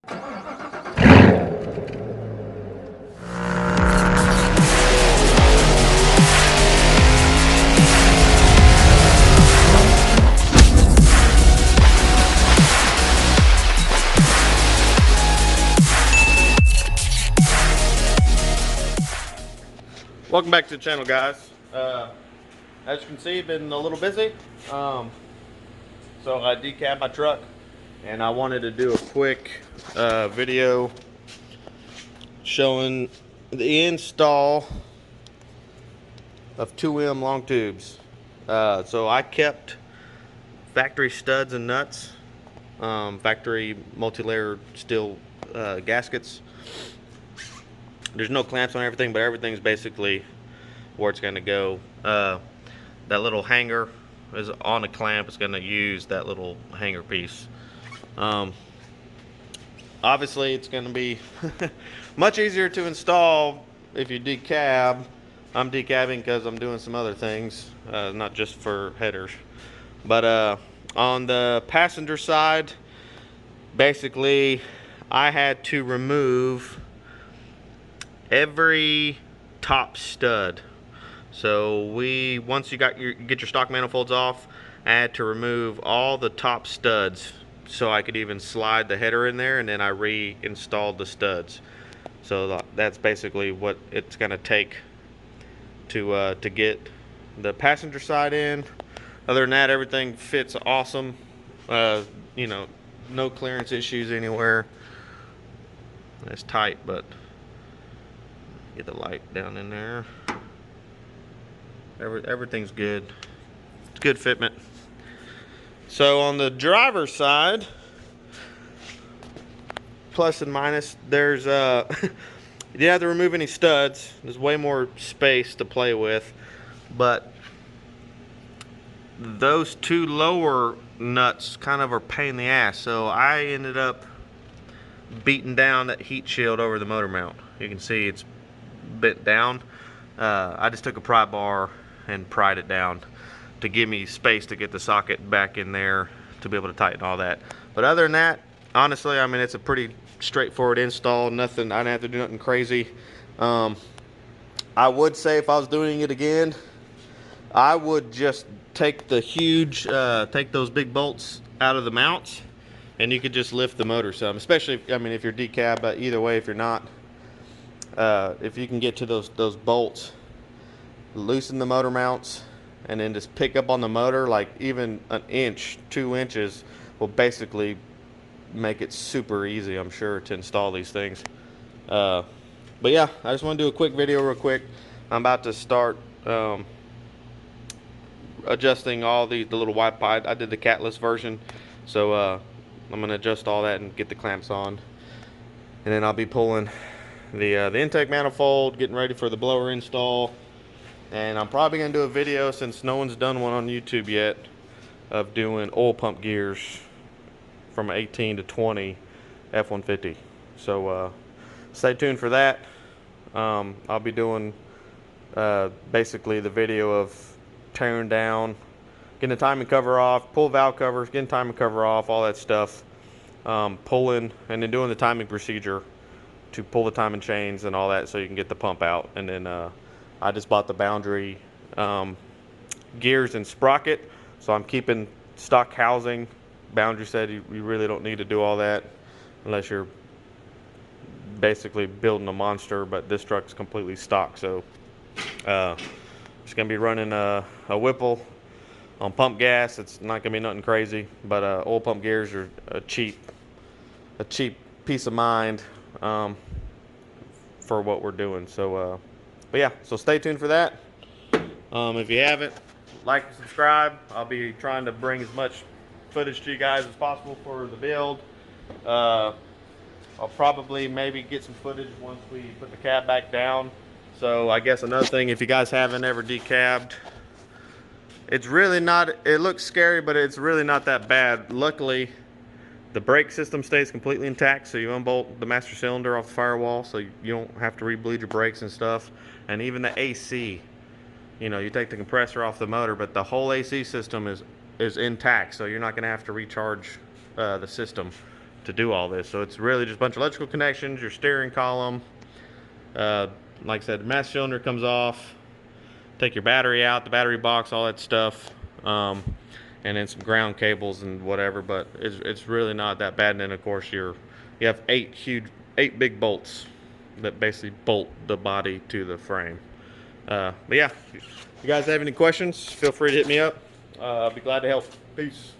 Welcome back to the channel, guys. As you can see, been a little busy. So I decabbed my truck, and I wanted to do a quick video showing the install of 2M long tubes. So I kept factory studs and nuts, factory multi-layer steel gaskets. There's no clamps on everything, but everything's basically where it's going to go. That little hanger is on a clamp. It's going to use that little hanger piece. Obviously, it's going to be much easier to install if you decab. I'm decabbing because I'm doing some other things, not just for headers. But on the passenger side, basically, I had to remove every top stud. So once you get your stock manifolds off, I had to remove all the top studs so I could even slide the header in there, and then I reinstalled the studs. So that's basically what it's going to take to get the passenger side in. Other than that, everything fits awesome. You know, no clearance issues anywhere. It's tight, but get the light down in there. Everything's good. It's good fitment. So on the driver's side, plus and minus, there's you didn't have to remove any studs. There's way more space to play with, but those two lower nuts kind of are a pain in the ass. So I ended up beating down that heat shield over the motor mount. You can see it's bent down. I just took a pry bar and pried it down to give me space to get the socket back in there to be able to tighten all that. But other than that, honestly, I mean, it's a pretty straightforward install. Nothing, I didn't have to do nothing crazy. I would say if I was doing it again, I would just take the huge, take those big bolts out of the mounts, and you could just lift the motor some. Especially, I mean, if you're decab, but either way, if you're not, if you can get to those bolts, loosen the motor mounts, and then just pick up on the motor, like even an inch, 2 inches will basically make it super easy, I'm sure, to install these things. But yeah, I just want to do a quick video real quick. I'm about to start adjusting all the little white pipe. I did the catless version, so I'm going to adjust all that and get the clamps on, and then I'll be pulling the intake manifold, getting ready for the blower install. And I'm probably going to do a video, since no one's done one on YouTube yet, of doing oil pump gears from 18 to 20 F150. So stay tuned for that. I'll be doing basically the video of tearing down, getting the timing cover off, pull valve covers, getting timing cover off, all that stuff. Pulling, and then doing the timing procedure to pull the timing chains and all that so you can get the pump out. And then I just bought the boundary gears and sprocket, so I'm keeping stock housing. Boundary said you really don't need to do all that unless you're basically building a monster, but this truck's completely stock. So it's going to be running a Whipple on pump gas. It's not going to be nothing crazy, but oil pump gears are a cheap peace of mind for what we're doing. So but yeah, so stay tuned for that. If you haven't, like and subscribe. I'll be trying to bring as much footage to you guys as possible for the build. I'll probably maybe get some footage once we put the cab back down. So I guess another thing, if you guys haven't ever decabbed, it's really not, it looks scary, but it's really not that bad. Luckily, the brake system stays completely intact, so you unbolt the master cylinder off the firewall, so you don't have to re-bleed your brakes and stuff. And even the AC, you know, you take the compressor off the motor, but the whole AC system is intact, so you're not going to have to recharge the system. to do all this. So it's really just a bunch of electrical connections, your steering column. Like I said, the master cylinder comes off. Take your battery out, the battery box, all that stuff, and then some ground cables and whatever. But it's really not that bad. And then of course you have eight big bolts that basically bolt the body to the frame. But yeah, if you guys have any questions, feel free to hit me up. I'll be glad to help. Peace.